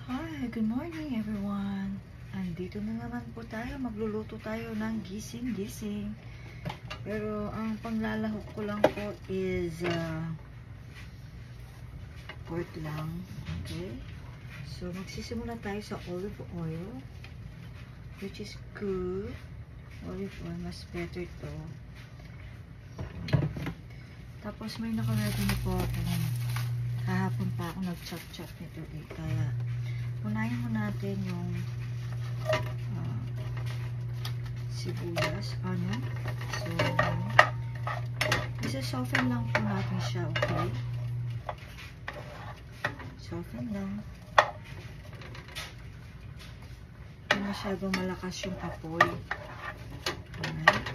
Hi, good morning everyone. Andito na naman po tayo. Magluluto tayo ng gising-gising. Pero ang panglalahok ko lang po is pork lang. Okay? So magsisimula tayo sa olive oil, which is good. Olive oil, mas better to. Tapos may naka-ready na po ako. Kahapon pa ako nag-chop-chop nito eh. Kaya unahin mo natin yung sibuyas, so isa-soften lang po natin siya, okay? Soften lang. Hindi masyadong malakas yung apoy. Alright.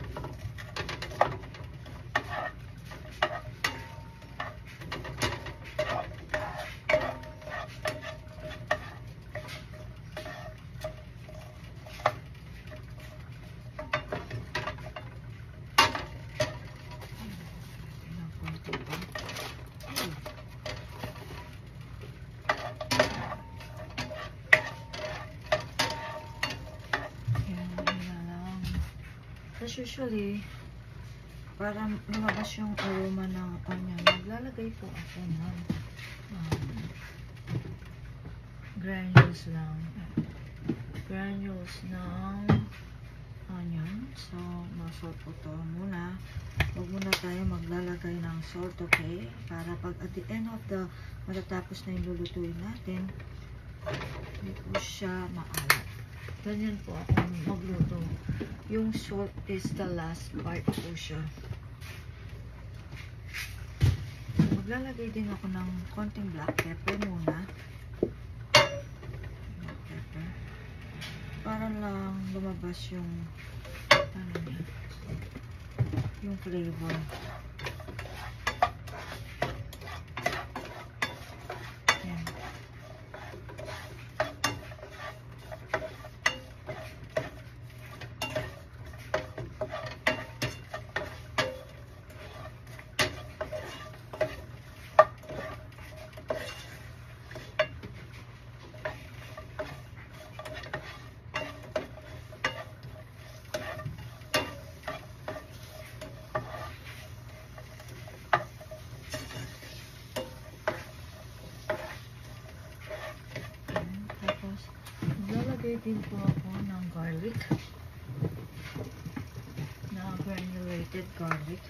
As usually, para lumabas yung aroma ng onion, maglalagay po ako ng granules lang. Granules ng onion. So, masalt po ito muna. Huwag muna tayo maglalagay ng salt, okay? Para pag at the end of the matatapos na yung lulutuin natin, hindi po siya maalat. Ganyan po ako magluto. Yung salt is the last part po siya. Maglalagay din ako ng konting black pepper muna. Black pepper. Para lang lumabas yung yung flavor. Yan. Maglalagay din po ako ng garlic, na granulated garlic.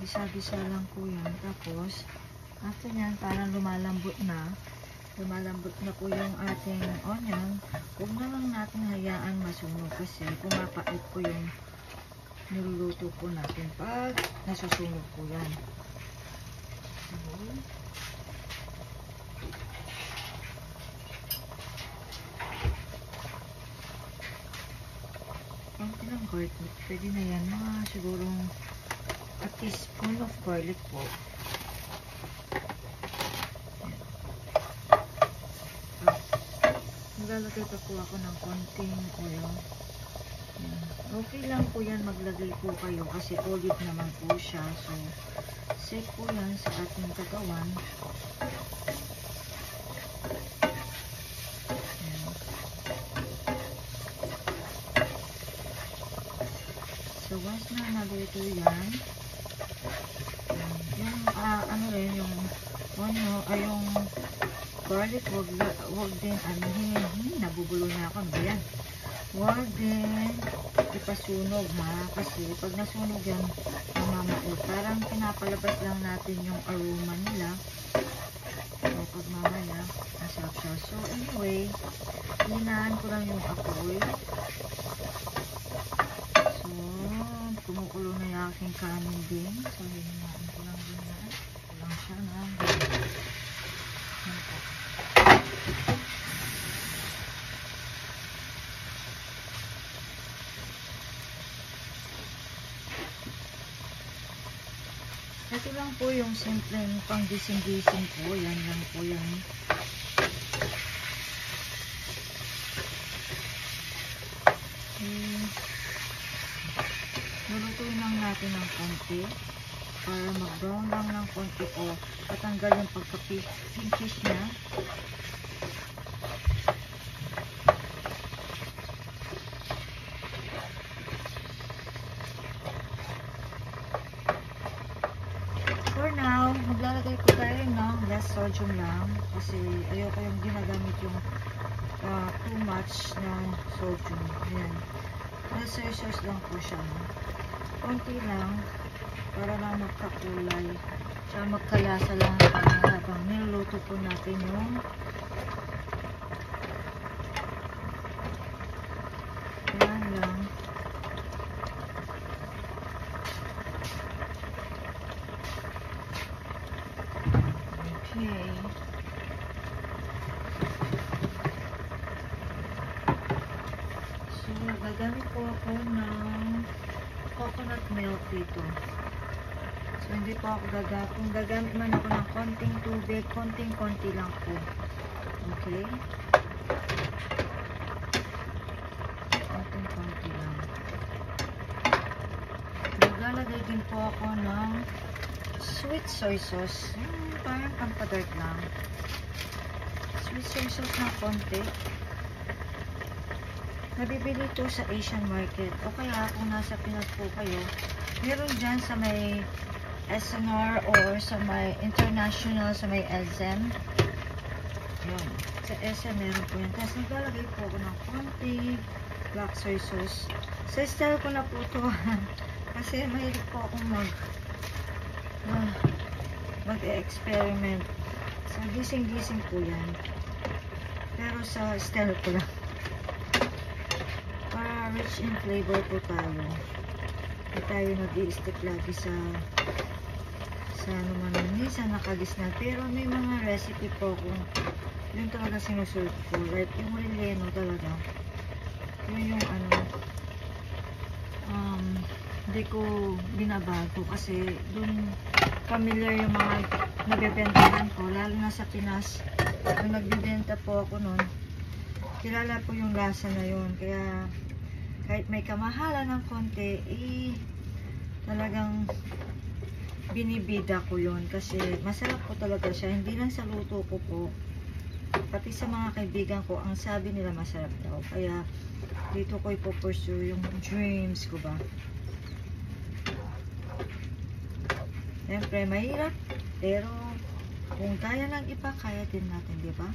Bisa-bisa lang po yan. Tapos after nyan, parang lumalambot na po yung ating onion. Huwag na lang natin hayaan masunog kasi pumapait po yung niluluto po natin pag nasusunog po yan. So, konti lang garlic. Pwede na yan. Mga sigurong a teaspoon of garlic po. Maglalagay pa po ako ng konting oil. Okay lang po yan, maglagay po kayo kasi olive naman po siya. So, safe po yan sa ating katawan. So, once na nalito yan, yung yung onion, yung garlic, wag din nabubulo na ako. Ano ba yan? Wag din ipasunog, ha? Kasi pag nasunog yan, mamamait. Parang pinapalabas lang natin yung aroma nila. So, pag mamaya, masarap siya. So, anyway, hinahan ko lang yung apoy. So, kumukulo na yung aking kanin din. So, hinahan ko lang din yan. Kulang siya na. Ito lang lang po yung simpleng pang gising-gising po. Yan lang po yan. Lulutuin lang natin ng konti para mag-brown lang ng konti o patanggal yung pagka-pinkish niya. For now, maglalagay po tayo ng less sodium lang kasi ayoko yung ginagamit yung too much na sodium. Ayan. Less sauce lang po siya. Konti lang para lang magkakulay. Tsaka magkalasa lang para habang niluluto po natin yung yan lang. Okay. So, gagamit po ako ng coconut milk dito. So, hindi po ako kung gagamit man ako ng konting tubig, konting-konti lang po. Okay? Konting-konti lang. Naglalagay din po ako ng sweet soy sauce. Parang pampadart lang. Sweet soy sauce na konti. Nabibili ito sa Asian market. O kaya kung nasa Pinas po kayo, meron dyan sa may SNR or sa may international, sa may LZM. Yun. Sa SM meron po yun. Tapos naglalagay po ako ng konti black soy sauce. Sa style ko na po ito. Kasi mahilig po akong mag-experiment. So, gising-gising po yan. Pero sa style ko lang. Para rich in flavor po tayo. Hindi tayo nag-i-stick lagi sa ano man minsan nakagisna. Pero may mga recipe po kung yun talaga sinusunod ko. Like yung relleno talaga. Yun yung ano hindi ko binabago kasi dun familiar yung mga nabibentahan ko, lalo na sa Pinas. Nung nagbibenta po ako nun, kilala po yung lasa na yun. Kaya kahit may kamahalan ng konti, talagang binibida ko yun kasi masarap po talaga siya. Hindi lang sa luto ko po, pati sa mga kaibigan ko, ang sabi nila masarap daw. Kaya dito ko ipo-pursue yung dreams ko ba. Siyempre, mahirap. Pero, kung kaya lang iba, kaya din natin, di ba?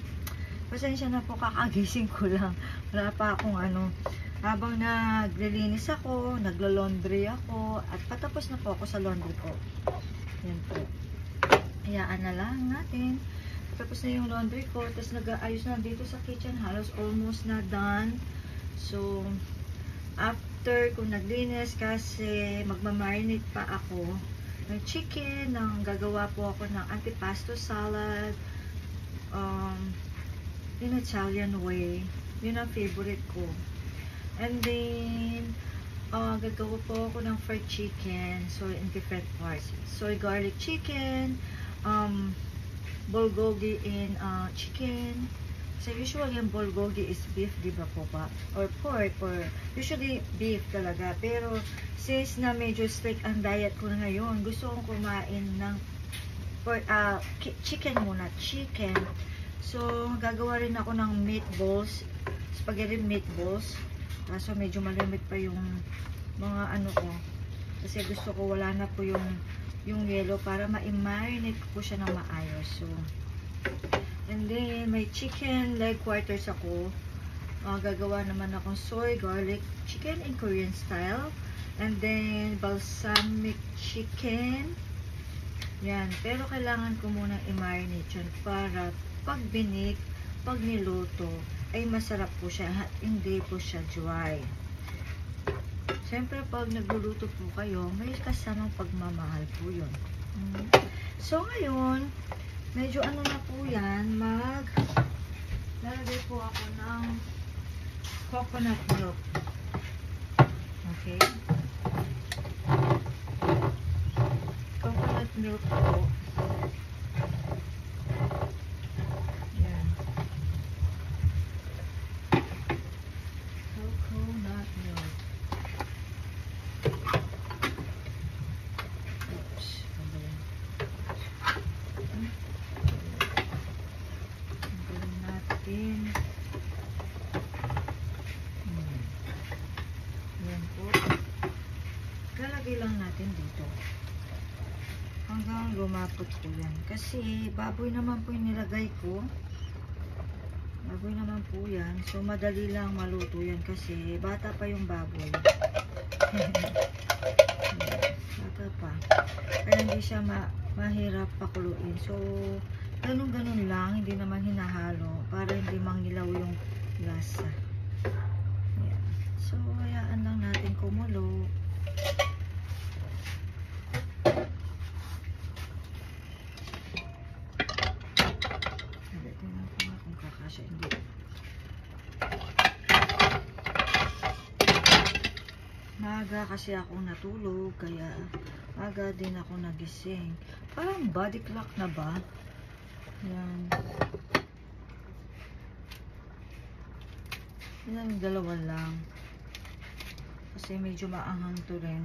Pasensya na po, kakagising ko lang. Wala pa akong ano. Habang naglilinis ako, naglo-laundry ako, at patapos na po ako sa laundry ko. Yan po. Hayaan na lang natin. Tapos na yung laundry ko, tapos nag-aayos na dito sa kitchen. Halos almost na done. So, after kung naglinis, kasi magmamarinate pa ako ng chicken, gagawa po ako ng antipasto salad, in Italian way. Yun ang favorite ko. And then, gagawa po ako ng fried chicken, so in different parts. Soy garlic chicken, bulgogi in chicken. So usually yung bulgogi is beef, di ba po ba? Or pork, or usually beef talaga. Pero since na medyo strict ang diet ko na ngayon, gusto kong kumain ng chicken muna, chicken. So gagawa rin ako ng meatballs, spaghetti meatballs. So medyo malimit pa yung mga ano ko. Kasi gusto ko wala na po yung yellow para ma-marinate ko siya ng maayos. So, and then, may chicken leg quarters ako. Gagawa naman akong soy garlic chicken in Korean style. And then, balsamic chicken. Yan. Pero kailangan ko munang i-marinate yun para pag binik, pag niluto, ay masarap po siya. Hindi po siya dry. Siyempre, pag nagluluto po kayo, may kasamang pagmamahal po yun. So, ngayon, medyo ano na po yan, lalagay po ako ng coconut milk. Okay? Coconut milk po. Yan. Coconut milk. Oops. Tanggalin natin. Yan po. Lalagay lang natin dito. Hanggang lumapot po yan. Kasi baboy naman po yung nilagay ko. Baboy naman po yan. So madali lang maluto yan kasi bata pa yung baboy. Bata pa. Kaya hindi siya mahirap pakuluin. So ganun-ganun lang. Hindi naman hinahalo para hindi mangilaw yung lasa. Ayan. So hayaan lang natin kumulo. Hindi. Maaga kasi ako natulog kaya aga din ako nagising. Parang body clock na ba? Yan. Yan, dalawa lang. Kasi medyo maanghang to rin.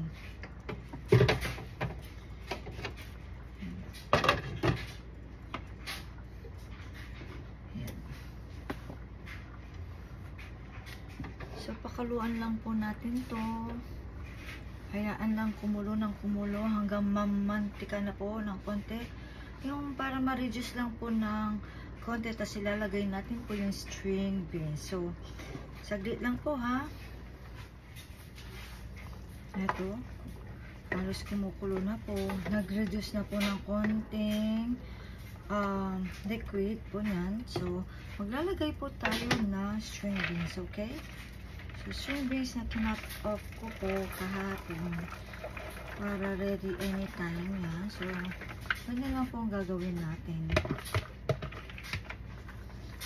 So, pakaluan lang po natin to. Hayaan lang kumulo ng kumulo hanggang mamantika na po ng konti. Yung para ma-reduce lang po ng konti. Tapos ilalagay natin po yung string beans. So, saglit lang po ha. Ito. Halos kumukulo na po. Nag-reduce na po ng konting liquid po yan. So, maglalagay po tayo na string beans. Okay? So, string beans na kinap off ko po kahapon para ready anytime yan. So, ganyan lang po ang gagawin natin.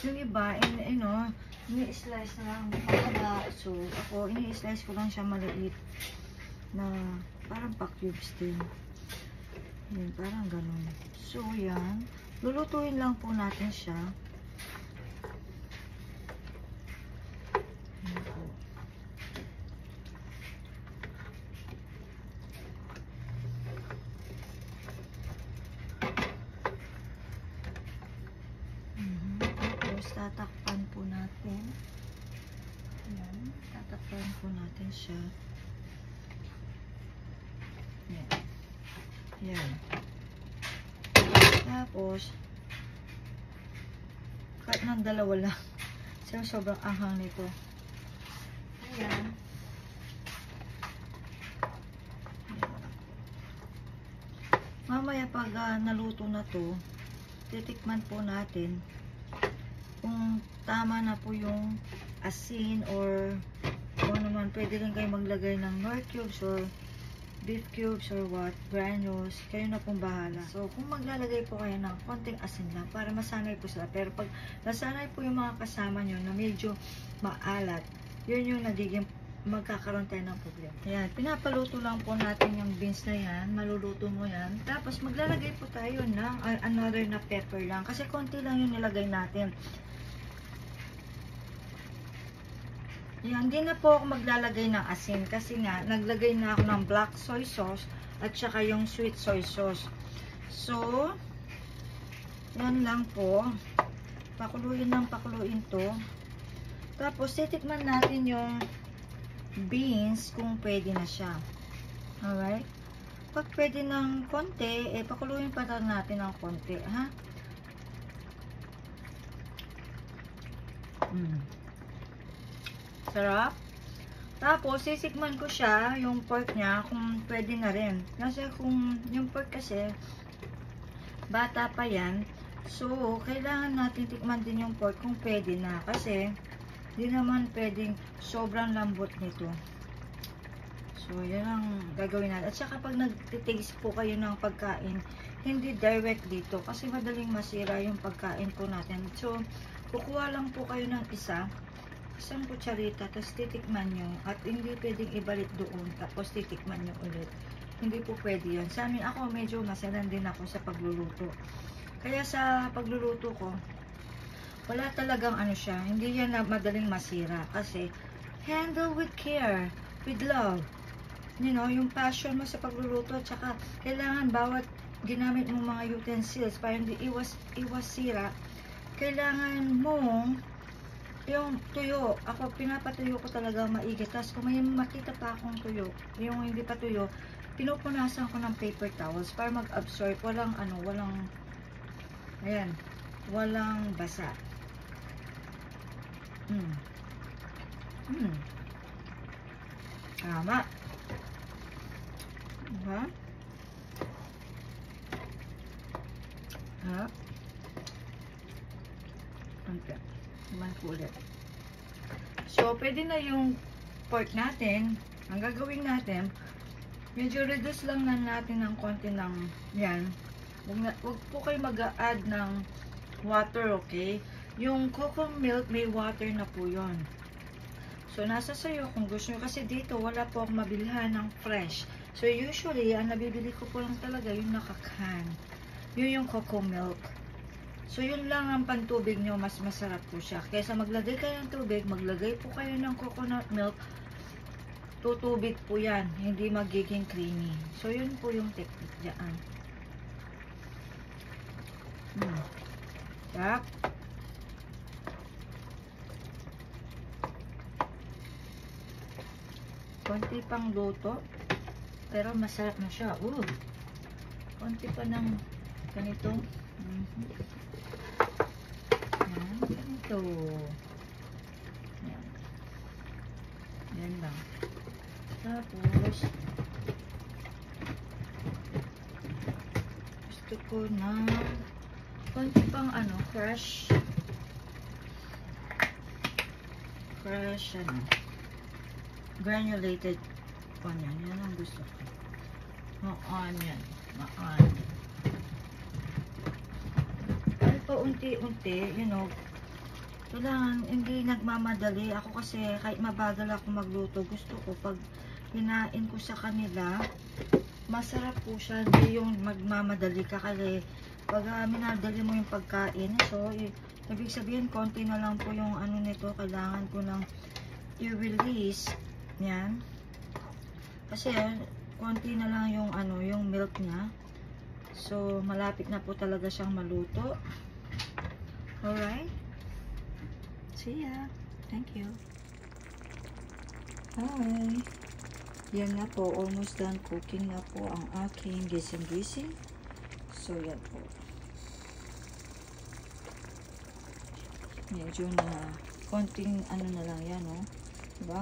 Yung iba, ini-slice na lang mahaba. So, ako, ini-slice ko lang siya maliit na parang pa-cubes din. Yan, parang ganun. So, yan. Lulutuin lang po natin siya. Yan po. Tapos, tatakpan po natin. Yan. Tatakpan po natin siya. Yan. Yan. Tapos, cut ng dalawa lang. So, sobrang anghang nito. Ayan. Mamaya pag naluto na to, titikman po natin kung tama na po yung asin or kung ano man, pwede rin kayo maglagay ng nor cubes or beef cubes or what, granules, kayo na pong bahala. So, kung maglalagay po kayo ng konting asin lang para masanay po sila. Pero pag nasanay po yung mga kasama nyo na medyo maalat, yun yung nagiging magkakaroon tayo ng problema. Ayan, pinapaluto lang po natin yung beans na yan. Maluluto mo yan. Tapos, maglalagay po tayo ng another na pepper lang. Kasi konti lang yung nilagay natin. Yan, hindi na po ako maglalagay ng asin. Kasi nga, naglagay na ako ng black soy sauce at saka yung sweet soy sauce. So, yan lang po. Pakuluin ng pakuluin to. Tapos, titikman natin yung beans kung pwede na siya. Alright? Pag pwede ng konti, pakuluin pa rin natin ng konti, ha? Sarap. Tapos, sisikman ko siya, yung pork niya, kung pwede na rin. Kasi kung yung pork kasi, bata pa yan, so, kailangan natin tikman din yung pork kung pwede na. Kasi, di naman pwedeng sobrang lambot nito. So, yan ang gagawin natin. At saka pag nagtitaste po kayo ng pagkain, hindi direct dito. Kasi madaling masira yung pagkain po natin. So, kukuha lang po kayo ng isang kutsarita, tapos titikman nyo. At hindi pwedeng ibalik doon, tapos titikman nyo ulit. hindi po pwede yun. Sa amin, ako medyo maselan din ako sa pagluluto. Kaya sa pagluluto ko, wala talagang ano siya, hindi yan na madaling masira. Kasi, handle with care, with love. You know, yung passion mo sa pagluluto, tsaka kailangan bawat ginamit mong mga utensils para hindi iwas sira, kailangan mong yung tuyo, ako pinapatuyo ko talaga maigi. Tapos kung may makita pa akong tuyo, yung hindi pa tuyo, pinupunasan ko ng paper towels para mag-absorb, walang ayan, walang basa. Tama. Diba? Ha? Okay. Naman po ulit. So, pwede na yung pork natin. Ang gagawin natin, medyo reduce lang na natin ng konti ng yan. Huwag po kayo mag-a-add ng water, okay? Yung cocoa milk, may water na po yun. So, nasa sayo kung gusto nyo. Kasi dito, wala po akong mabilhan ng fresh. So, usually, ang nabibili ko po lang talaga yung nakakan. Yun yung cocoa milk. So, yun lang ang pantubig nyo. Mas masarap po siya. Kaysa maglagay kayo ng tubig, maglagay po kayo ng coconut milk, tutubig po yan. Hindi magiging creamy. So, yun po yung technique dyan. Tap. Konti pang luto. Pero masarap na siya. Konti pa ng ganito. Yan, ganito. Yan. Yan lang. Tapos, gusto ko na konti pang fresh granulated onion. Yan ang gusto ko. Onion. Kahit pa unti-unti, you know, kailangan, hindi nagmamadali. Ako kasi, kahit mabagal ako magluto, gusto ko, pag hinain ko sa kanila, masarap po siya. Hindi yung magmamadali ka kasi, pag minadali mo yung pagkain, so, ibig sabihin, konti na lang po yung nito, kailangan ko lang i-release. Yan. Kasi, konti na lang yung yung milk niya. So, malapit na po talaga siyang maluto. Alright? See ya. Thank you. Hi. Yan na po. Almost done cooking na po ang aking gising-gising. So, yan po. Medyo na konting na lang yan, oh. Diba?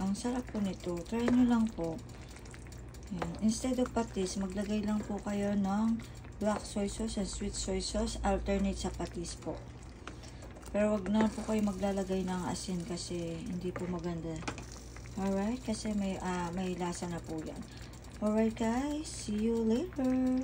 Ang sarap po nito. Try nyo lang po. Yan. Instead of patis, maglagay lang po kayo ng black soy sauce and sweet soy sauce. Alternate sa patis po. Pero wag na po kayo maglalagay ng asin kasi hindi po maganda. Alright? Kasi may lasa na po yan. Alright guys, see you later.